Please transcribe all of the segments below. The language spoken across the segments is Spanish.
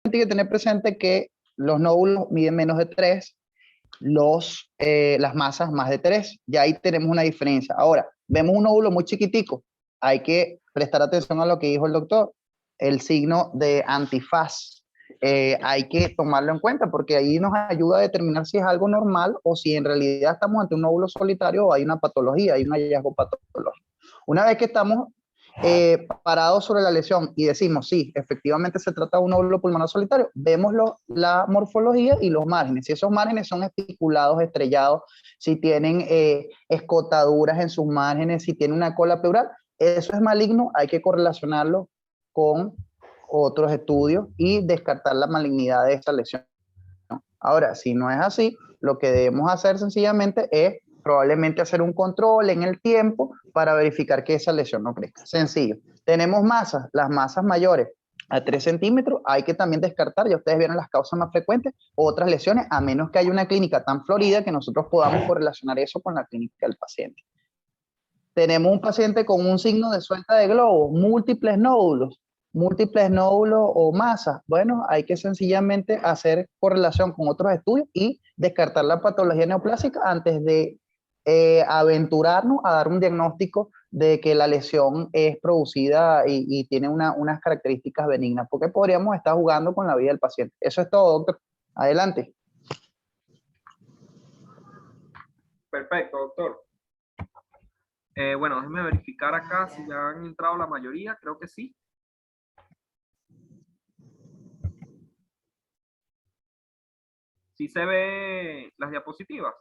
hay que tener presente que los nódulos miden menos de 3, las masas más de 3. Ya ahí tenemos una diferencia. Ahora, vemos un nódulo muy chiquitico. Hay que prestar atención a lo que dijo el doctor, el signo de antifaz. Hay que tomarlo en cuenta porque ahí nos ayuda a determinar si es algo normal o si en realidad estamos ante un nódulo solitario o hay una patología, hay un hallazgo patológico. Una vez que estamos parados sobre la lesión y decimos, sí, efectivamente se trata de un nódulo pulmonar solitario, vemos la morfología y los márgenes. Si esos márgenes son espiculados, estrellados, si tienen escotaduras en sus márgenes, si tiene una cola pleural, eso es maligno, hay que correlacionarlo con otros estudios y descartar la malignidad de esa lesión. Ahora, si no es así, lo que debemos hacer sencillamente es probablemente hacer un control en el tiempo para verificar que esa lesión no crezca. Sencillo. Tenemos masas, las masas mayores a 3 centímetros, hay que también descartar, ya ustedes vieron las causas más frecuentes, otras lesiones, a menos que haya una clínica tan florida que nosotros podamos correlacionar eso con la clínica del paciente. Tenemos un paciente con un signo de suelta de globo, múltiples nódulos o masas. Bueno, hay que sencillamente hacer correlación con otros estudios y descartar la patología neoplásica antes de aventurarnos a dar un diagnóstico de que la lesión es producida y tiene unas características benignas, porque podríamos estar jugando con la vida del paciente. Eso es todo, doctor. Adelante. Perfecto, doctor. Bueno, déjeme verificar acá si ya han entrado la mayoría, creo que sí. ¿Sí se ve las diapositivas?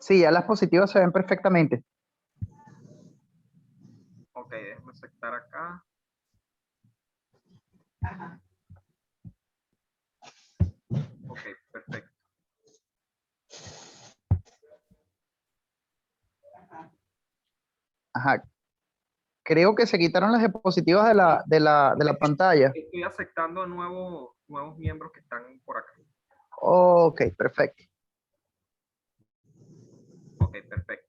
Sí, ya las positivas se ven perfectamente. Ok, déjeme aceptar acá. Ok, perfecto. Ajá. Creo que se quitaron las diapositivas de la pantalla. Estoy aceptando nuevos miembros que están por acá. Ok, perfecto. Ok, perfecto.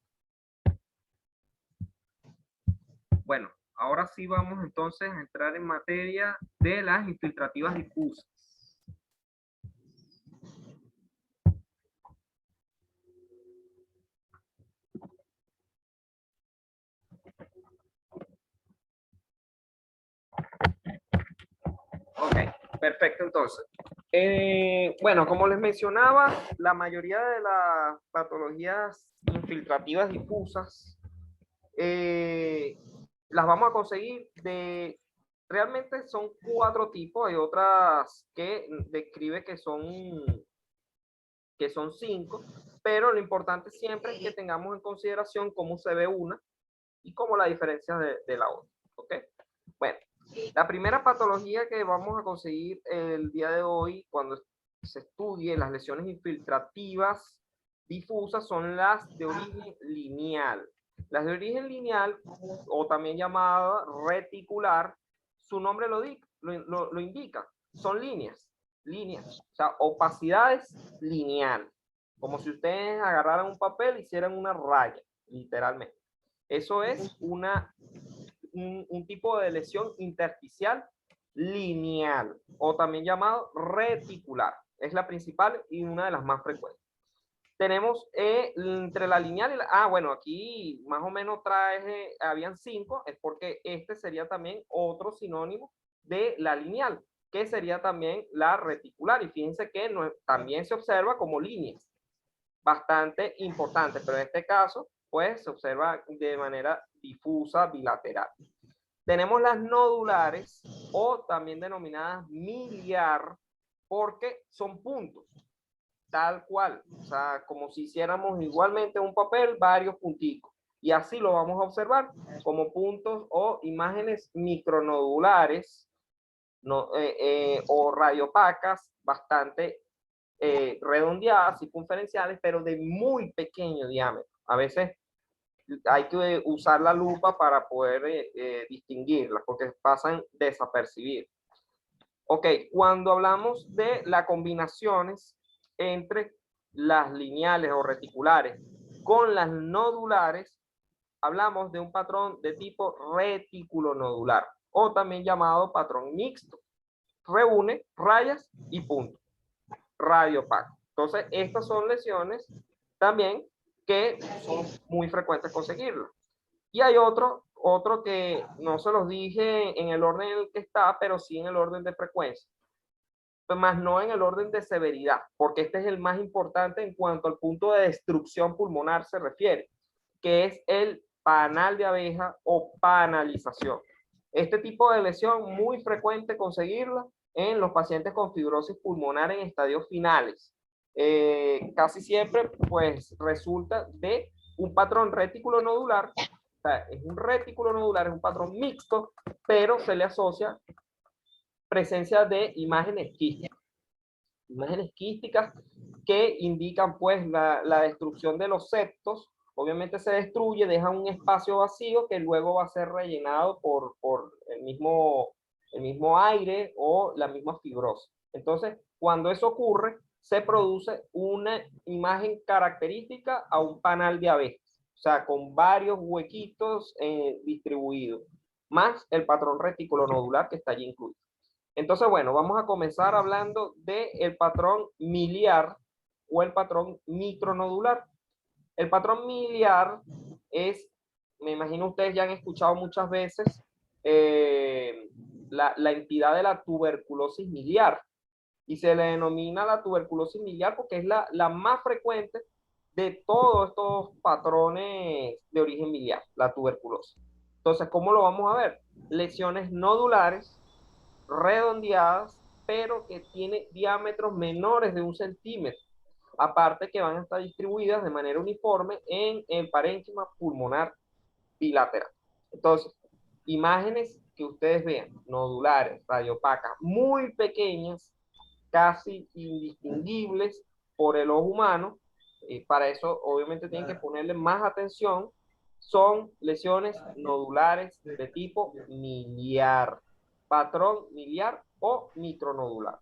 Bueno, ahora sí vamos entonces a entrar en materia de las infiltrativas difusas. Ok, perfecto entonces. Bueno, como les mencionaba, la mayoría de las patologías infiltrativas difusas las vamos a conseguir realmente son 4 tipos, hay otras que describe que son 5, pero lo importante siempre es que tengamos en consideración cómo se ve una y cómo la diferencia de la otra. ¿Ok? Bueno, la primera patología que vamos a conseguir el día de hoy cuando se estudie las lesiones infiltrativas difusas son las de origen lineal. Las de origen lineal, o también llamada reticular, su nombre lo indica, son líneas, o sea, opacidades lineales, como si ustedes agarraran un papel y hicieran una raya, literalmente. Eso es un tipo de lesión intersticial lineal, o también llamado reticular. Es la principal y una de las más frecuentes. Tenemos entre la lineal y la... bueno, aquí más o menos habían 5, es porque este sería también otro sinónimo de la lineal, que sería también la reticular. Y fíjense que también se observa como líneas, bastante importante, pero en este caso, pues se observa de manera difusa, bilateral. Tenemos las nodulares, o también denominadas miliar, porque son puntos, tal cual, o sea, como si hiciéramos igualmente un papel, varios punticos, y así lo vamos a observar como puntos o imágenes micronodulares o radiopacas, bastante redondeadas, circunferenciales, pero de muy pequeño diámetro. A veces hay que usar la lupa para poder distinguirlas, porque pasan desapercibidas. Ok, cuando hablamos de las combinaciones entre las lineales o reticulares con las nodulares, hablamos de un patrón de tipo retículo nodular. o también llamado patrón mixto. Reúne rayas y puntos. Radio opaco. Entonces, estas son lesiones también que son muy frecuentes conseguirlas. Y hay otro que no se los dije en el orden en el que está, pero sí en el orden de frecuencia, más no en el orden de severidad, porque este es el más importante en cuanto al punto de destrucción pulmonar se refiere, que es el panal de abeja o panalización. Este tipo de lesión muy frecuente conseguirla en los pacientes con fibrosis pulmonar en estadios finales. Casi siempre pues resulta de un patrón retículo nodular. O sea, es un retículo nodular, es un patrón mixto, pero se le asocia presencia de imágenes quísticas que indican pues la destrucción de los septos. Obviamente se destruye, deja un espacio vacío que luego va a ser rellenado por el mismo aire o la misma fibrosis. Entonces, cuando eso ocurre, se produce una imagen característica a un panal de abejas, o sea, con varios huequitos distribuidos, más el patrón retículo nodular que está allí incluido. Entonces, bueno, vamos a comenzar hablando del patrón miliar o el patrón micronodular. El patrón miliar es, me imagino ustedes ya han escuchado muchas veces la entidad de la tuberculosis miliar. Y se le denomina la tuberculosis miliar porque es la más frecuente de todos estos patrones de origen miliar, la tuberculosis. Entonces, ¿cómo lo vamos a ver? Lesiones nodulares, redondeadas, pero que tiene diámetros menores de 1 centímetro. Aparte que van a estar distribuidas de manera uniforme en el parénquima pulmonar bilateral. Entonces, imágenes que ustedes vean, nodulares, radiopacas, muy pequeñas, casi indistinguibles por el ojo humano, para eso obviamente tienen que ponerle más atención, son lesiones nodulares de tipo miliar, patrón miliar o micronodular.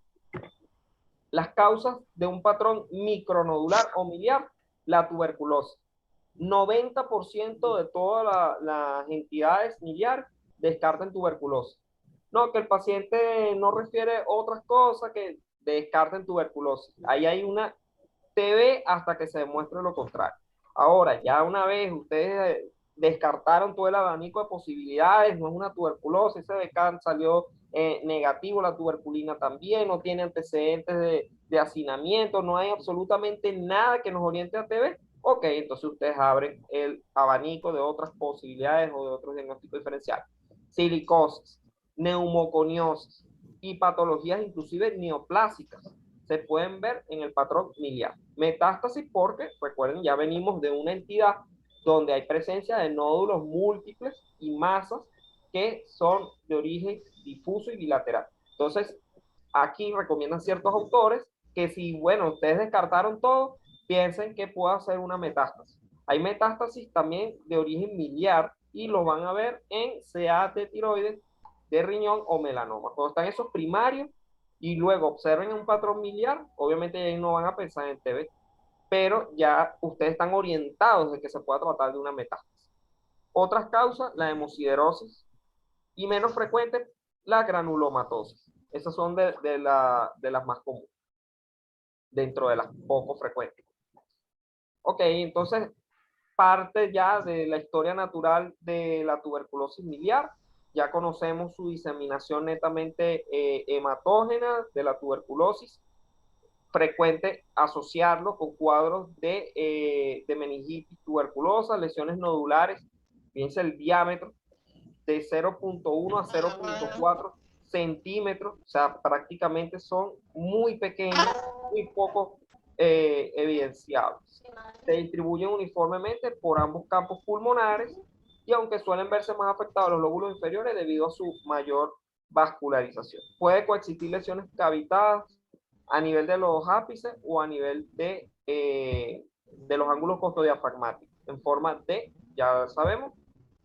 Las causas de un patrón micronodular o miliar, la tuberculosis. 90% de todas las entidades miliares descartan tuberculosis. No, que el paciente no refiere otras cosas que descarten tuberculosis. Ahí hay una TB hasta que se demuestre lo contrario. Ahora, ya una vez ustedes descartaron todo el abanico de posibilidades, no es una tuberculosis, ese decán salió negativo, la tuberculina también, no tiene antecedentes de hacinamiento, no hay absolutamente nada que nos oriente a TB. Ok, entonces ustedes abren el abanico de otras posibilidades o de otros diagnósticos diferenciales. Silicosis, neumoconiosis y patologías inclusive neoplásicas se pueden ver en el patrón miliar. Metástasis porque, recuerden, ya venimos de una entidad donde hay presencia de nódulos múltiples y masas que son de origen difuso y bilateral. Entonces, aquí recomiendan ciertos autores que si, bueno, ustedes descartaron todo, piensen que pueda ser una metástasis. Hay metástasis también de origen miliar y lo van a ver en CA de tiroides, de riñón o melanoma. Cuando están esos primarios y luego observen un patrón miliar, obviamente ahí no van a pensar en TB, pero ya ustedes están orientados de que se pueda tratar de una metástasis. Otras causas, la hemosiderosis y menos frecuente, la granulomatosis. Esas son de las más comunes, dentro de las poco frecuentes. Ok, entonces parte ya de la historia natural de la tuberculosis miliar. Ya conocemos su diseminación netamente hematógena de la tuberculosis. Frecuente asociarlo con cuadros de meningitis tuberculosa, lesiones nodulares, fíjense el diámetro de 0.1 a 0.4 centímetros, o sea, prácticamente son muy pequeños, muy poco evidenciables. Se distribuyen uniformemente por ambos campos pulmonares y aunque suelen verse más afectados los lóbulos inferiores debido a su mayor vascularización. Puede coexistir lesiones cavitadas a nivel de los ápices o a nivel de los ángulos costodiafragmáticos en forma de, ya sabemos,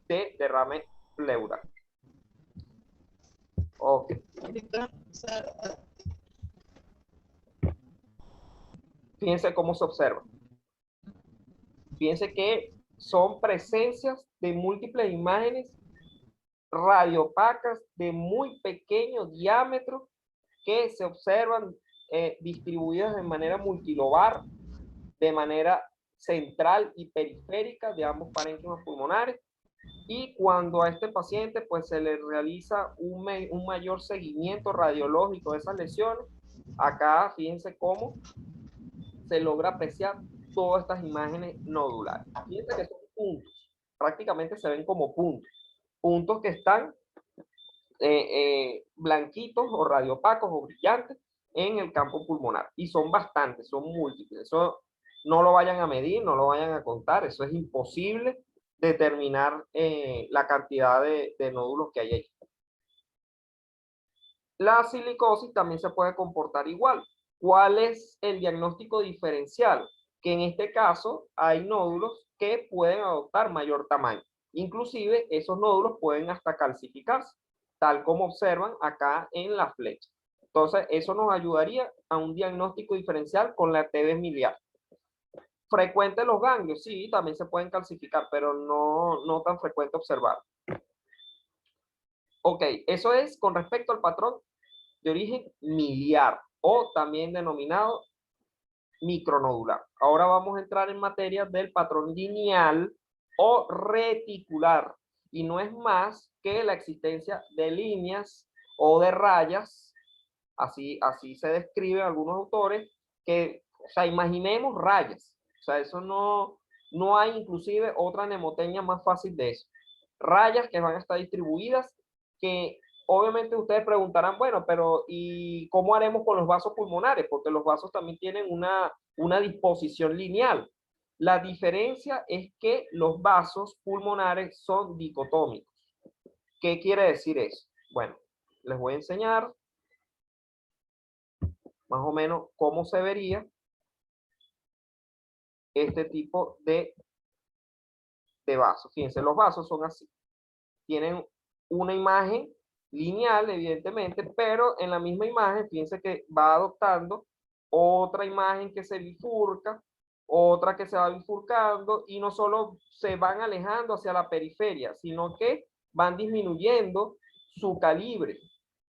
de derrame pleural. Ok. Fíjense cómo se observa. Fíjense que son presencias de múltiples imágenes radiopacas de muy pequeño diámetro que se observan distribuidas de manera multilobar, de manera central y periférica de ambos parénquimas pulmonares. Y cuando a este paciente pues se le realiza un mayor seguimiento radiológico de esas lesiones, acá fíjense cómo se logra apreciar todas estas imágenes nodulares. Fíjense que son puntos, prácticamente se ven como puntos que están blanquitos o radiopacos o brillantes en el campo pulmonar. Y son bastantes, son múltiples. Eso no lo vayan a medir, no lo vayan a contar, eso es imposible determinar la cantidad de nódulos que hay ahí. La silicosis también se puede comportar igual. ¿Cuál es el diagnóstico diferencial? Que en este caso hay nódulos que pueden adoptar mayor tamaño. Inclusive esos nódulos pueden hasta calcificarse, tal como observan acá en la flecha. Entonces eso nos ayudaría a un diagnóstico diferencial con la TB miliar. Frecuente los ganglios, sí, también se pueden calcificar, pero no tan frecuente observar. Ok, eso es con respecto al patrón de origen miliar o también denominado micronodular. Ahora vamos a entrar en materia del patrón lineal o reticular, y no es más que la existencia de líneas o de rayas, así se describe algunos autores, que, o sea, imaginemos rayas, o sea, eso no hay inclusive otra mnemotecnia más fácil de eso. Rayas que van a estar distribuidas, que obviamente ustedes preguntarán, bueno, pero ¿y cómo haremos con los vasos pulmonares? Porque los vasos también tienen una disposición lineal. La diferencia es que los vasos pulmonares son dicotómicos. ¿Qué quiere decir eso? Bueno, les voy a enseñar más o menos cómo se vería este tipo de vasos. Fíjense, los vasos son así. Tienen una imagen lineal, evidentemente, pero en la misma imagen, fíjense que va adoptando otra imagen que se bifurca, otra que se va bifurcando, y no solo se van alejando hacia la periferia, sino que van disminuyendo su calibre.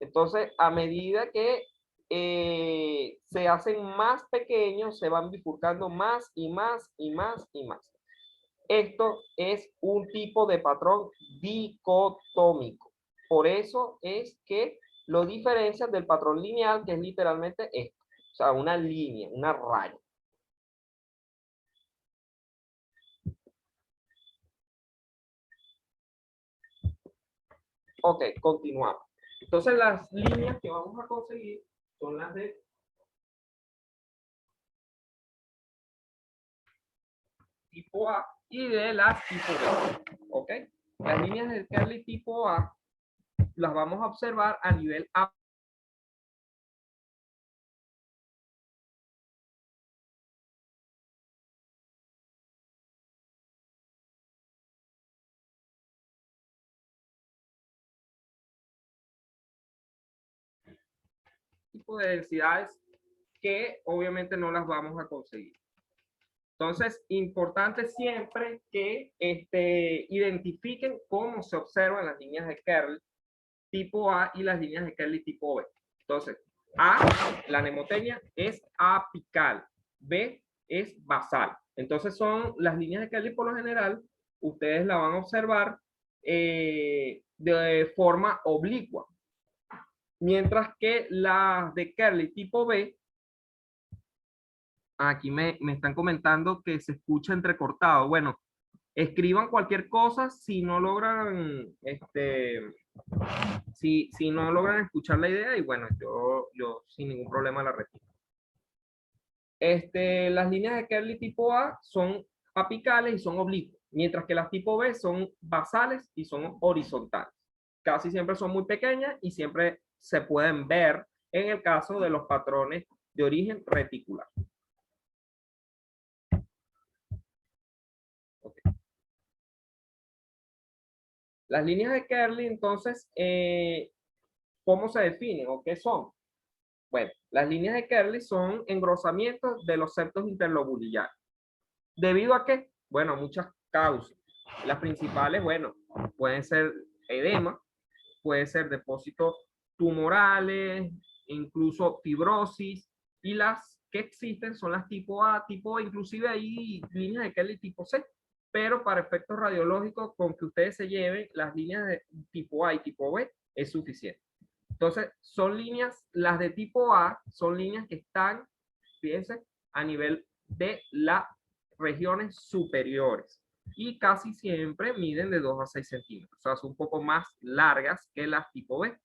Entonces, a medida que se hacen más pequeños, se van bifurcando más y más y más y más. Esto es un tipo de patrón dicotómico. Por eso es que lo diferencia del patrón lineal, que es literalmente esto. O sea, una línea, una raya. Ok, continuamos. Entonces las líneas que vamos a conseguir son las de tipo A y de las tipo B. Ok, las líneas del Kerley tipo A las vamos a observar a nivel A. Tipo de densidades que obviamente no las vamos a conseguir. Entonces, importante siempre que identifiquen cómo se observan las líneas de Kerley tipo A y las líneas de Kerley tipo B. Entonces, A, la mnemotecnia es apical, B es basal. Entonces, son las líneas de Kerley por lo general, ustedes la van a observar de forma oblicua. Mientras que las de Kerley tipo B, aquí me están comentando que se escucha entrecortado. Bueno, escriban cualquier cosa si no logran, si no logran escuchar la idea, y bueno, yo sin ningún problema la repito. Las líneas de Kerley tipo A son apicales y son oblicuas, mientras que las tipo B son basales y son horizontales. Casi siempre son muy pequeñas y siempre se pueden ver en el caso de los patrones de origen reticular. Okay. Las líneas de Kerley, entonces, ¿cómo se definen o qué son? Bueno, las líneas de Kerley son engrosamientos de los septos interlobularios. ¿Debido a qué? Bueno, muchas causas. Las principales, bueno, pueden ser edema, puede ser depósitos tumorales, incluso fibrosis, y las que existen son las tipo A, tipo B, inclusive hay líneas de Kelly tipo C, pero para efectos radiológicos, con que ustedes se lleven las líneas de tipo A y tipo B es suficiente. Entonces, son líneas, las de tipo A son líneas que están, fíjense, a nivel de las regiones superiores y casi siempre miden de 2 a 6 centímetros, o sea, son un poco más largas que las tipo B.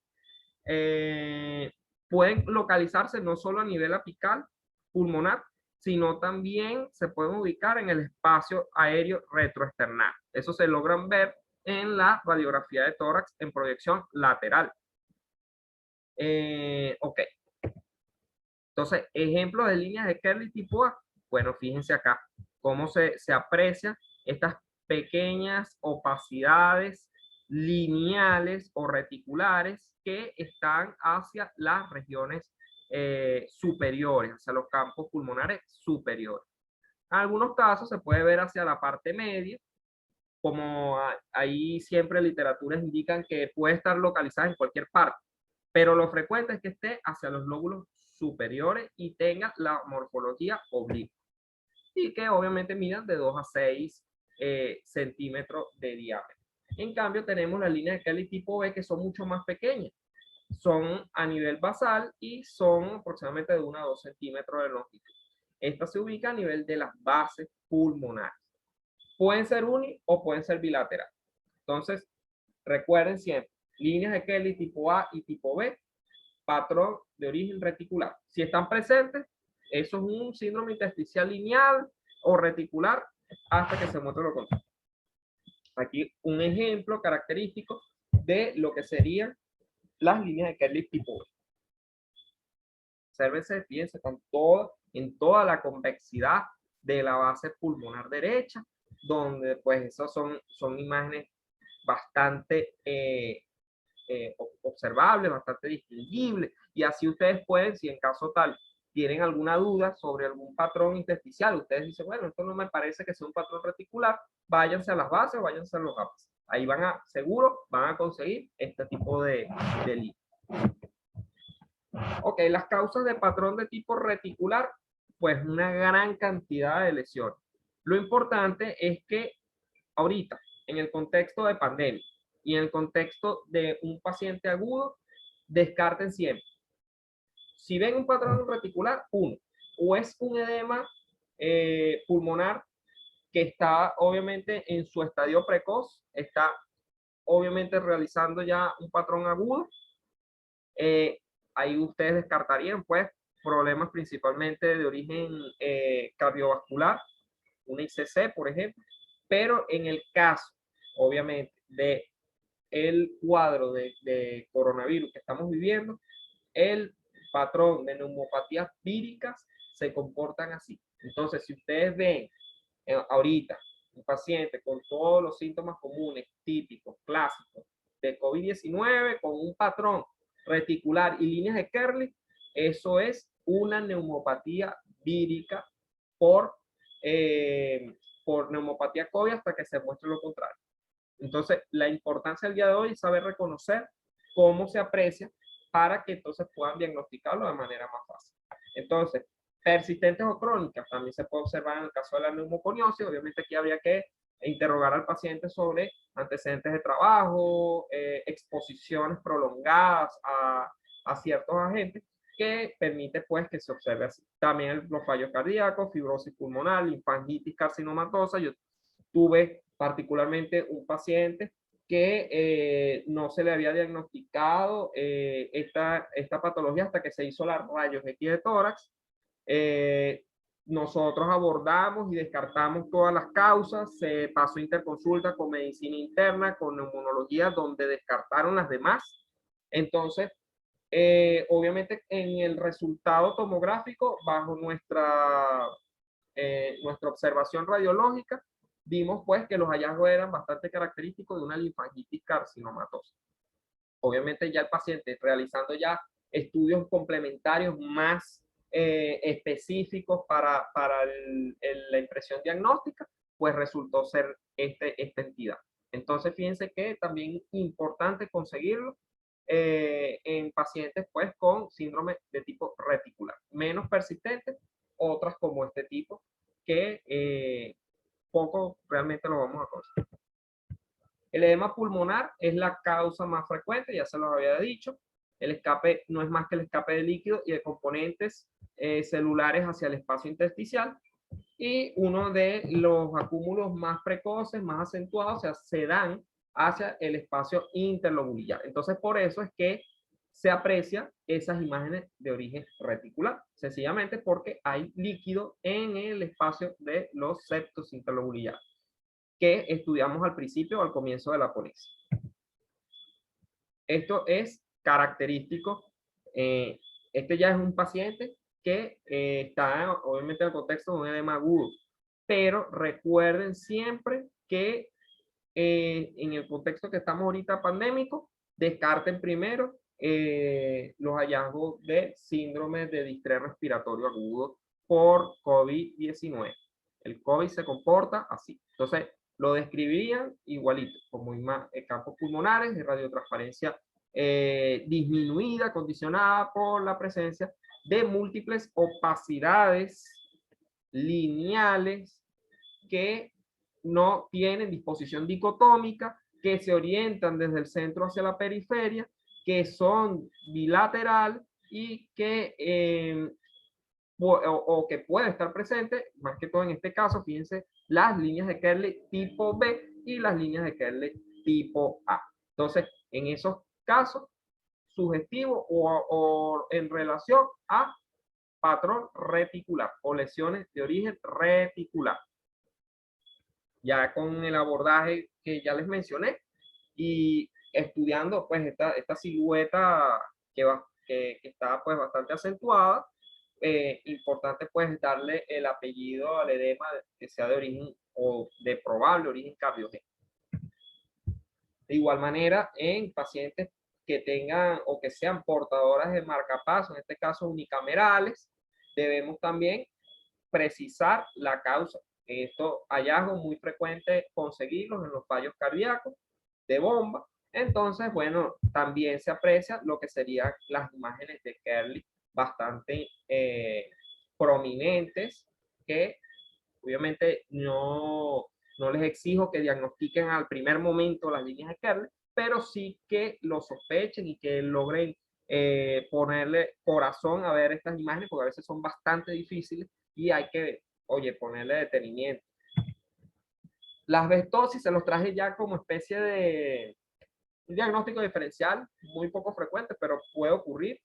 Pueden localizarse no solo a nivel apical, pulmonar, sino también se pueden ubicar en el espacio aéreo retroesternal. Eso se logran ver en la radiografía de tórax en proyección lateral. Ok. Entonces, ejemplos de líneas de Kerley tipo A. Bueno, fíjense acá cómo se aprecian estas pequeñas opacidades lineales o reticulares que están hacia las regiones superiores, hacia los campos pulmonares superiores. En algunos casos se puede ver hacia la parte media, como ahí siempre literaturas indican que puede estar localizada en cualquier parte, pero lo frecuente es que esté hacia los lóbulos superiores y tenga la morfología oblicua y que obviamente midan de 2 a 6 centímetros de diámetro. En cambio tenemos las líneas de Kelly tipo B que son mucho más pequeñas, son a nivel basal y son aproximadamente de 1 a 2 centímetros de longitud. Esta se ubica a nivel de las bases pulmonares. Pueden ser uni o pueden ser bilaterales. Entonces, recuerden siempre, líneas de Kelly tipo A y tipo B, patrón de origen reticular. Si están presentes, eso es un síndrome intersticial lineal o reticular hasta que se muestre lo contrario. Aquí un ejemplo característico de lo que serían las líneas de Kelly tipo B. Obsérvense, fíjense, en toda la convexidad de la base pulmonar derecha, donde pues esas son imágenes bastante observables, bastante distinguibles, y así ustedes pueden, si en caso tal tienen alguna duda sobre algún patrón intersticial, ustedes dicen, bueno, esto no me parece que sea un patrón reticular, váyanse a las bases, váyanse a los ápices. Ahí seguro van a conseguir este tipo de línea. Ok, las causas de patrón de tipo reticular, pues una gran cantidad de lesiones. Lo importante es que ahorita, en el contexto de pandemia y en el contexto de un paciente agudo, descarten siempre. Si ven un patrón reticular, uno, o es un edema pulmonar que está obviamente en su estadio precoz, está obviamente realizando ya un patrón agudo, ahí ustedes descartarían pues problemas principalmente de origen cardiovascular, una ICC por ejemplo, pero en el caso obviamente de el cuadro de coronavirus que estamos viviendo, el patrón de neumopatías víricas se comportan así. Entonces, si ustedes ven ahorita un paciente con todos los síntomas comunes, típicos, clásicos de COVID-19, con un patrón reticular y líneas de Kerley, eso es una neumopatía vírica por neumopatía COVID hasta que se muestre lo contrario. Entonces, la importancia del día de hoy es saber reconocer cómo se aprecia para que entonces puedan diagnosticarlo de manera más fácil. Entonces, persistentes o crónicas también se puede observar en el caso de la neumoconiosis. Obviamente aquí habría que interrogar al paciente sobre antecedentes de trabajo, exposiciones prolongadas a ciertos agentes que permite pues que se observe así. También los fallos cardíacos, fibrosis pulmonar, linfangitis carcinomatosa. Yo tuve particularmente un paciente que no se le había diagnosticado esta patología hasta que se hizo la rayos X de tórax. Nosotros abordamos y descartamos todas las causas, se pasó interconsulta con medicina interna, con neumonología, donde descartaron las demás. Entonces, obviamente en el resultado tomográfico, bajo nuestra observación radiológica, vimos pues que los hallazgos eran bastante característicos de una linfangitis carcinomatosa. Obviamente ya el paciente realizando ya estudios complementarios más específicos para la impresión diagnóstica, pues resultó ser esta entidad. Entonces fíjense que también importante conseguirlo en pacientes pues con síndrome de tipo reticular. Menos persistentes, otras como este tipo, que poco realmente lo vamos a conocer. El edema pulmonar es la causa más frecuente, ya se los había dicho. El escape no es más que el escape de líquido y de componentes celulares hacia el espacio intersticial. Y uno de los acúmulos más precoces, más acentuados, o sea, se dan hacia el espacio interlobular. Entonces, por eso es que se aprecia esas imágenes de origen reticular, sencillamente porque hay líquido en el espacio de los septos interlobulares, que estudiamos al principio o al comienzo de la ponencia. Esto es característico. Este ya es un paciente que está obviamente en el contexto de un edema agudo, pero recuerden siempre que en el contexto que estamos ahorita pandémico, descarten primero los hallazgos de síndrome de distrés respiratorio agudo por COVID-19. El COVID se comporta así. Entonces, lo describirían igualito, como campos pulmonares de radiotransparencia disminuida, condicionada por la presencia de múltiples opacidades lineales que no tienen disposición dicotómica, que se orientan desde el centro hacia la periferia, que son bilateral y que o que puede estar presente, más que todo en este caso, fíjense, las líneas de Kerley tipo B y las líneas de Kerley tipo A. Entonces, en esos casos, sugestivo o en relación a patrón reticular o lesiones de origen reticular. Ya con el abordaje que ya les mencioné y estudiando pues esta silueta que está pues bastante acentuada, importante pues darle el apellido al edema que sea de origen o de probable origen cardiogénico. De igual manera, en pacientes que tengan o que sean portadoras de marcapasos, en este caso unicamerales, debemos también precisar la causa. Estos hallazgos muy frecuentes conseguirlos en los fallos cardíacos de bomba. Entonces, bueno, también se aprecia lo que serían las imágenes de Kerley bastante prominentes, que obviamente no les exijo que diagnostiquen al primer momento las líneas de Kerley, pero sí que lo sospechen y que logren ponerle corazón a ver estas imágenes, porque a veces son bastante difíciles y hay que, oye, ponerle detenimiento. La asbestosis se los traje ya como especie de un diagnóstico diferencial, muy poco frecuente, pero puede ocurrir,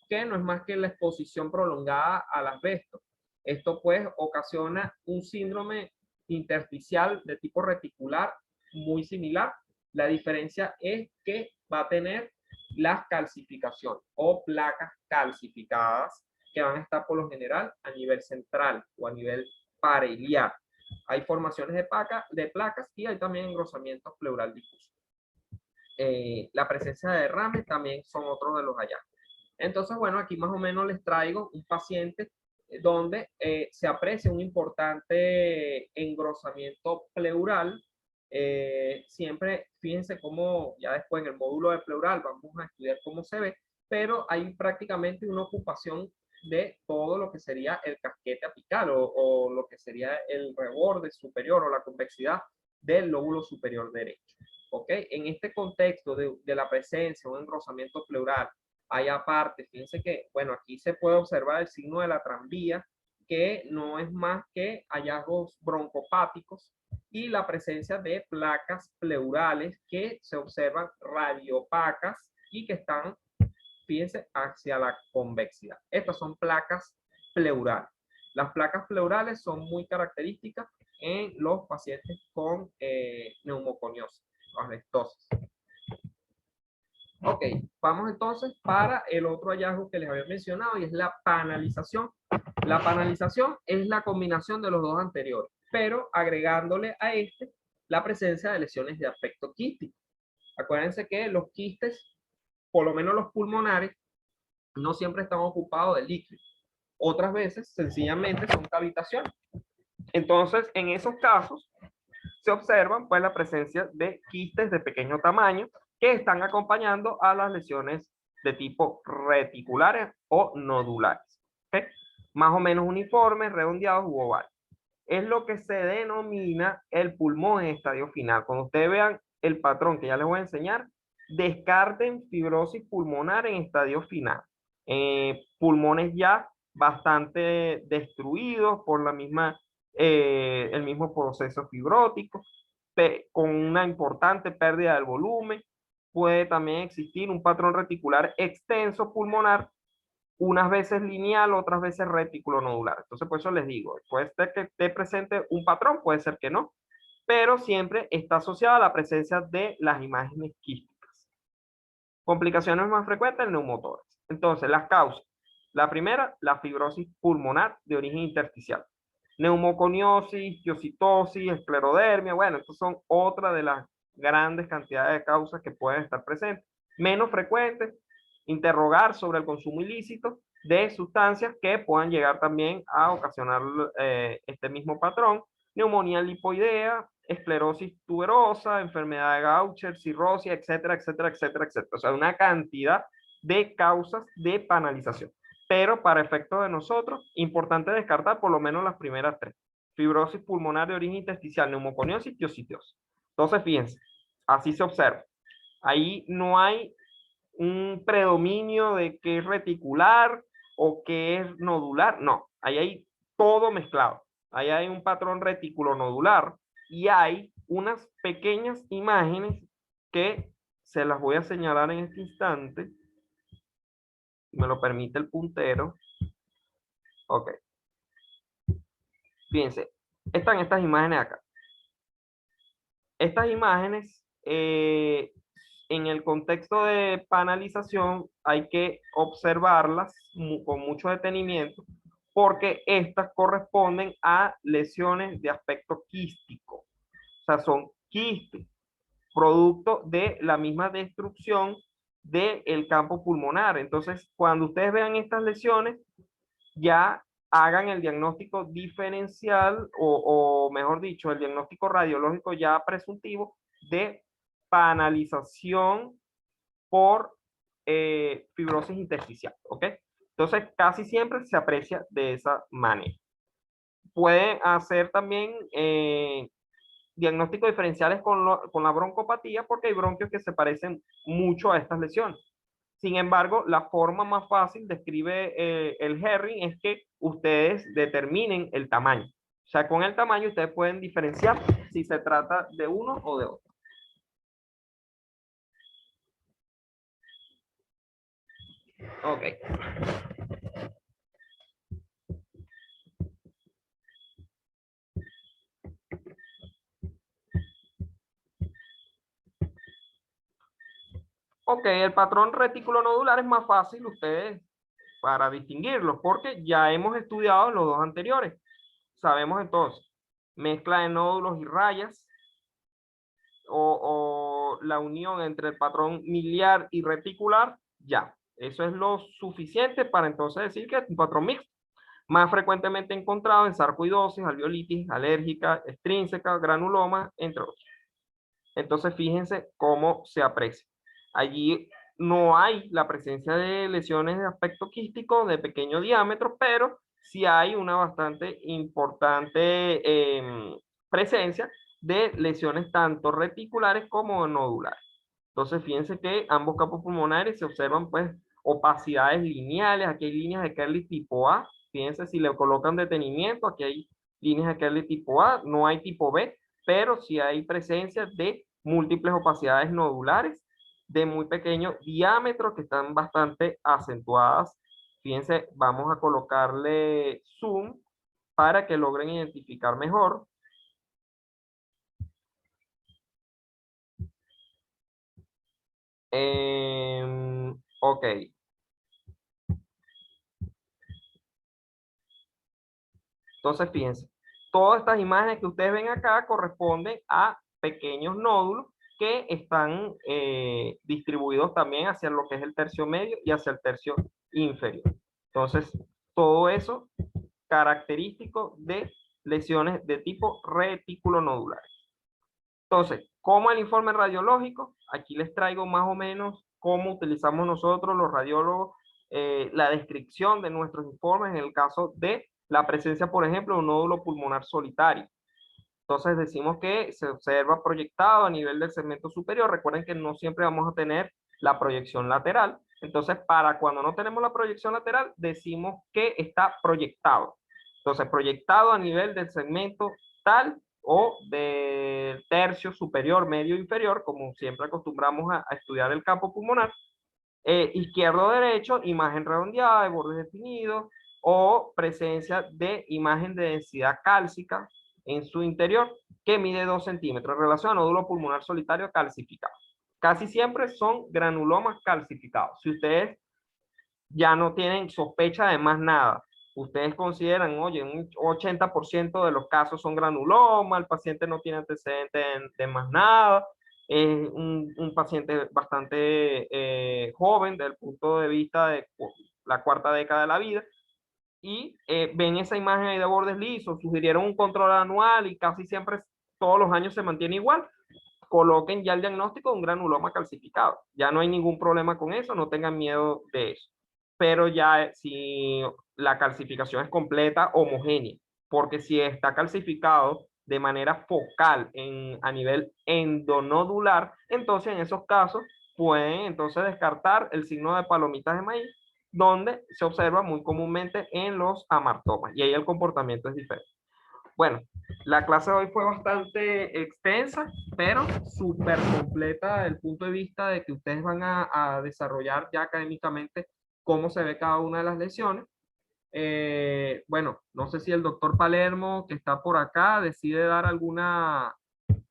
que no es más que la exposición prolongada al asbesto. Esto pues ocasiona un síndrome intersticial de tipo reticular muy similar. La diferencia es que va a tener las calcificaciones o placas calcificadas que van a estar por lo general a nivel central o a nivel pariliar. Hay formaciones de placas y hay también engrosamientos pleural difusos. La presencia de derrames también son otros de los hallazgos. Entonces, bueno, aquí más o menos les traigo un paciente donde se aprecia un importante engrosamiento pleural. Siempre, fíjense cómo ya después en el módulo de pleural vamos a estudiar cómo se ve, pero hay prácticamente una ocupación de todo lo que sería el casquete apical o lo que sería el reborde superior o la convexidad del lóbulo superior derecho. ¿Ok? En este contexto de la presencia de un engrosamiento pleural, hay aparte, fíjense que, bueno, aquí se puede observar el signo de la tranvía, que no es más que hallazgos broncopáticos y la presencia de placas pleurales que se observan radiopacas y que están, fíjense, hacia la convexidad. Estas son placas pleurales. Las placas pleurales son muy características en los pacientes con neumoconiosis, asbestosis. Ok, vamos entonces para el otro hallazgo que les había mencionado y es la panalización. La panalización es la combinación de los dos anteriores, pero agregándole a este la presencia de lesiones de aspecto quístico. Acuérdense que los quistes, por lo menos los pulmonares, no siempre están ocupados de líquido. Otras veces, sencillamente, son cavitaciones. Entonces, en esos casos, se observan pues la presencia de quistes de pequeño tamaño que están acompañando a las lesiones de tipo reticulares o nodulares. ¿Okay? Más o menos uniformes, redondeados u ovales. Es lo que se denomina el pulmón en estadio final. Cuando ustedes vean el patrón que ya les voy a enseñar, descarten fibrosis pulmonar en estadio final. Pulmones ya bastante destruidos por la misma, el mismo proceso fibrótico, con una importante pérdida del volumen. Puede también existir un patrón reticular extenso pulmonar, unas veces lineal, otras veces retículo nodular. Entonces, por eso les digo, puede ser que esté presente un patrón, puede ser que no, pero siempre está asociada a la presencia de las imágenes quísticas. Complicaciones más frecuentes, el neumotórax. Entonces, las causas. La primera, la fibrosis pulmonar de origen intersticial. Neumoconiosis, kiositosis, esclerodermia, bueno, estas son otras de las grandes cantidades de causas que pueden estar presentes. Menos frecuentes, interrogar sobre el consumo ilícito de sustancias que puedan llegar también a ocasionar este mismo patrón. Neumonía lipoidea, esclerosis tuberosa, enfermedad de Gaucher, cirrosis, etcétera, etcétera, etcétera, etcétera. O sea, una cantidad de causas de panalización. Pero para efecto de nosotros, importante descartar por lo menos las primeras tres. Fibrosis pulmonar de origen intersticial, neumoconiosis, kiositiosis. Entonces, fíjense, así se observa. Ahí no hay un predominio de qué es reticular o qué es nodular. No, ahí hay todo mezclado. Ahí hay un patrón retículo nodular y hay unas pequeñas imágenes que se las voy a señalar en este instante. Me lo permite el puntero. Ok. Fíjense, están estas imágenes acá. Estas imágenes, en el contexto de panalización, hay que observarlas con mucho detenimiento, porque estas corresponden a lesiones de aspecto quístico. O sea, son quistes, producto de la misma destrucción del campo pulmonar. Entonces, cuando ustedes vean estas lesiones, ya hagan el diagnóstico diferencial o mejor dicho, el diagnóstico radiológico ya presuntivo de panalización por fibrosis intersticial, ¿ok? Entonces, casi siempre se aprecia de esa manera. Pueden hacer también diagnósticos diferenciales con la broncopatía porque hay bronquios que se parecen mucho a estas lesiones. Sin embargo, la forma más fácil describe el Herring es que ustedes determinen el tamaño. O sea, con el tamaño ustedes pueden diferenciar si se trata de uno o de otro. Ok. Ok, el patrón retículo nodular es más fácil ustedes para distinguirlos porque ya hemos estudiado los dos anteriores. Sabemos entonces, mezcla de nódulos y rayas o la unión entre el patrón miliar y reticular, ya. Eso es lo suficiente para entonces decir que es un patrón mixto. Más frecuentemente encontrado en sarcoidosis, alveolitis, alérgica, extrínseca, granuloma, entre otros. Entonces, fíjense cómo se aprecia. Allí no hay la presencia de lesiones de aspecto quístico de pequeño diámetro, pero sí hay una bastante importante presencia de lesiones tanto reticulares como nodulares. Entonces, fíjense que ambos campos pulmonares se observan pues opacidades lineales. Aquí hay líneas de Kerley tipo A. Fíjense si le colocan detenimiento, aquí hay líneas de Kerley tipo A, no hay tipo B, pero sí hay presencia de múltiples opacidades nodulares de muy pequeño diámetro que están bastante acentuadas. Fíjense, vamos a colocarle zoom para que logren identificar mejor. Ok. Entonces, fíjense, todas estas imágenes que ustedes ven acá corresponden a pequeños nódulos que están distribuidos también hacia lo que es el tercio medio y hacia el tercio inferior. Entonces, todo eso característico de lesiones de tipo retículo nodular. Entonces, ¿cómo el informe radiológico? Aquí les traigo más o menos cómo utilizamos nosotros los radiólogos, la descripción de nuestros informes en el caso de la presencia, por ejemplo, de un nódulo pulmonar solitario. Entonces decimos que se observa proyectado a nivel del segmento superior. Recuerden que no siempre vamos a tener la proyección lateral. Entonces, para cuando no tenemos la proyección lateral, decimos que está proyectado. Entonces, proyectado a nivel del segmento tal o del tercio superior, medio, inferior, como siempre acostumbramos a estudiar el campo pulmonar. Izquierdo o derecho, imagen redondeada de bordes definidos o presencia de imagen de densidad cálcica en su interior que mide 2 centímetros en relación a nódulo pulmonar solitario calcificado. Casi siempre son granulomas calcificados. Si ustedes ya no tienen sospecha de más nada, ustedes consideran, oye, un 80% de los casos son granuloma, el paciente no tiene antecedentes de más nada, es un paciente bastante joven desde el punto de vista de la cuarta década de la vida, y ven esa imagen ahí de bordes lisos, sugirieron un control anual y casi siempre todos los años se mantiene igual, coloquen ya el diagnóstico de un granuloma calcificado. Ya no hay ningún problema con eso, no tengan miedo de eso. Pero ya si la calcificación es completa, homogénea, porque si está calcificado de manera focal a nivel endonodular, entonces en esos casos pueden entonces descartar el signo de palomitas de maíz, donde se observa muy comúnmente en los amartomas, y ahí el comportamiento es diferente. Bueno, la clase de hoy fue bastante extensa, pero súper completa desde el punto de vista de que ustedes van a desarrollar ya académicamente cómo se ve cada una de las lesiones. Bueno, no sé si el doctor Palermo, que está por acá, decide dar alguna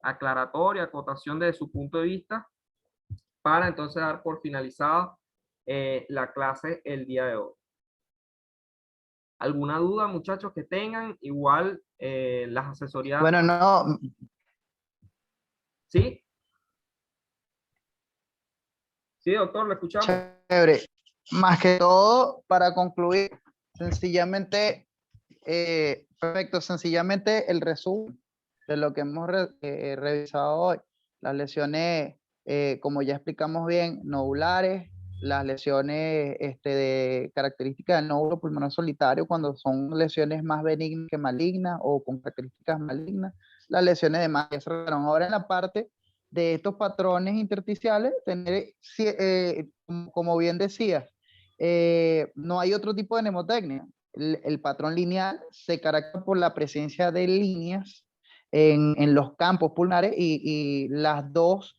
aclaratoria, acotación de su punto de vista, para entonces dar por finalizada la clase el día de hoy. ¿Alguna duda, muchachos, que tengan? Igual las asesorías. Bueno, no, ¿Sí? Sí, doctor, lo escuchamos. chévere. Más que todo, para concluir, sencillamente, perfecto, sencillamente el resumen de lo que hemos revisado hoy. Las lesiones, como ya explicamos bien, nodulares, las lesiones de características del nódulo pulmonar solitario cuando son lesiones más benignas que malignas o con características malignas, las lesiones de malla. Ahora en la parte de estos patrones intersticiales, tener, como bien decía, no hay otro tipo de mnemotecnia. El patrón lineal se caracteriza por la presencia de líneas en los campos pulmonares y los dos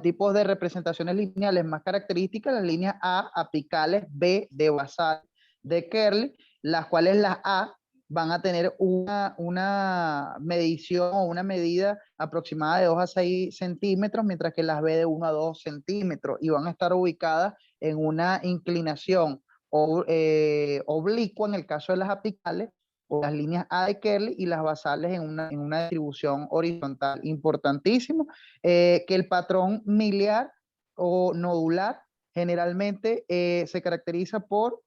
tipos de representaciones lineales más características, las líneas A apicales, B de basal, de Kerley, las cuales las A van a tener una medición o una medida aproximada de 2 a 6 centímetros, mientras que las B de 1 a 2 centímetros, y van a estar ubicadas en una inclinación oblicua en el caso de las apicales, o las líneas A de Kerley, y las basales en una distribución horizontal. Importantísimo que el patrón miliar o nodular generalmente se caracteriza por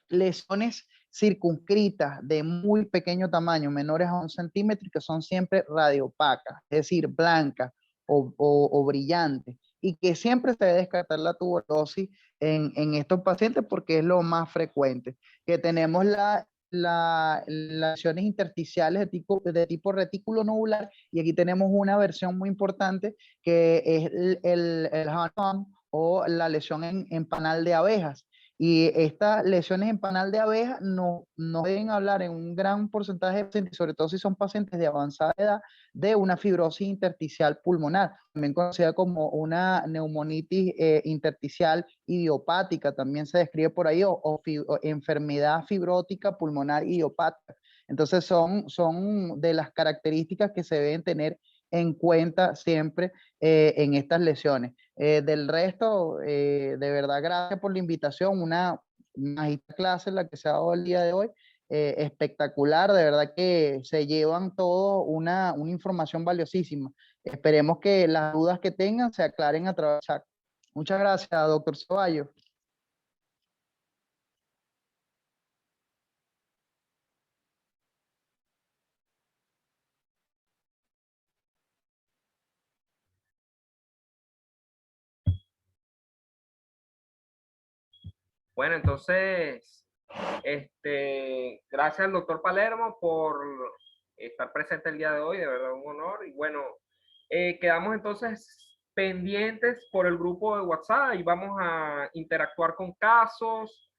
lesiones circunscritas de muy pequeño tamaño, menores a 1 centímetro, y que son siempre radiopacas, es decir, blancas o brillantes, y que siempre se debe descartar la tuberosis en estos pacientes porque es lo más frecuente. Que tenemos las lesiones intersticiales de tipo retículo nodular, y aquí tenemos una versión muy importante que es el Hanham, o la lesión en panal de abejas. Y estas lesiones en panal de abeja no deben hablar en un gran porcentaje de pacientes, sobre todo si son pacientes de avanzada edad, de una fibrosis intersticial pulmonar, también conocida como una neumonitis intersticial idiopática, también se describe por ahí, o enfermedad fibrótica pulmonar idiopática. Entonces son de las características que se deben tener en cuenta siempre en estas lesiones. Del resto, de verdad, gracias por la invitación. Una magistral clase la que se ha dado el día de hoy. Espectacular, de verdad que se llevan todo una información valiosísima. Esperemos que las dudas que tengan se aclaren a través del chat. Muchas gracias, doctor Ceballos. Bueno, entonces, gracias al doctor Palermo por estar presente el día de hoy, de verdad un honor. Y bueno, quedamos entonces pendientes por el grupo de WhatsApp y vamos a interactuar con casos.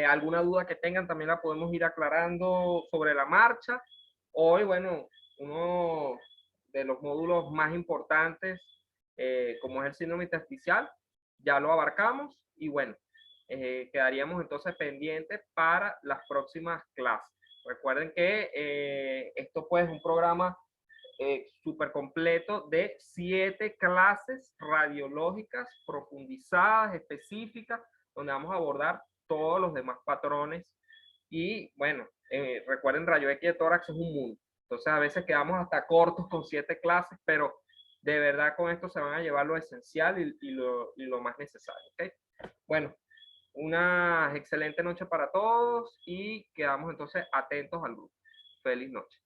Alguna duda que tengan también la podemos ir aclarando sobre la marcha. Hoy, bueno, uno de los módulos más importantes, como es el síndrome intersticial, ya lo abarcamos y bueno, quedaríamos entonces pendientes para las próximas clases. Recuerden que esto pues es un programa súper completo de 7 clases radiológicas profundizadas, específicas, donde vamos a abordar todos los demás patrones. Y bueno, recuerden, rayo X de tórax es un mundo. Entonces a veces quedamos hasta cortos con 7 clases, pero de verdad con esto se van a llevar lo esencial y lo más necesario. ¿Okay? Bueno, una excelente noche para todos y quedamos entonces atentos al grupo. Feliz noche.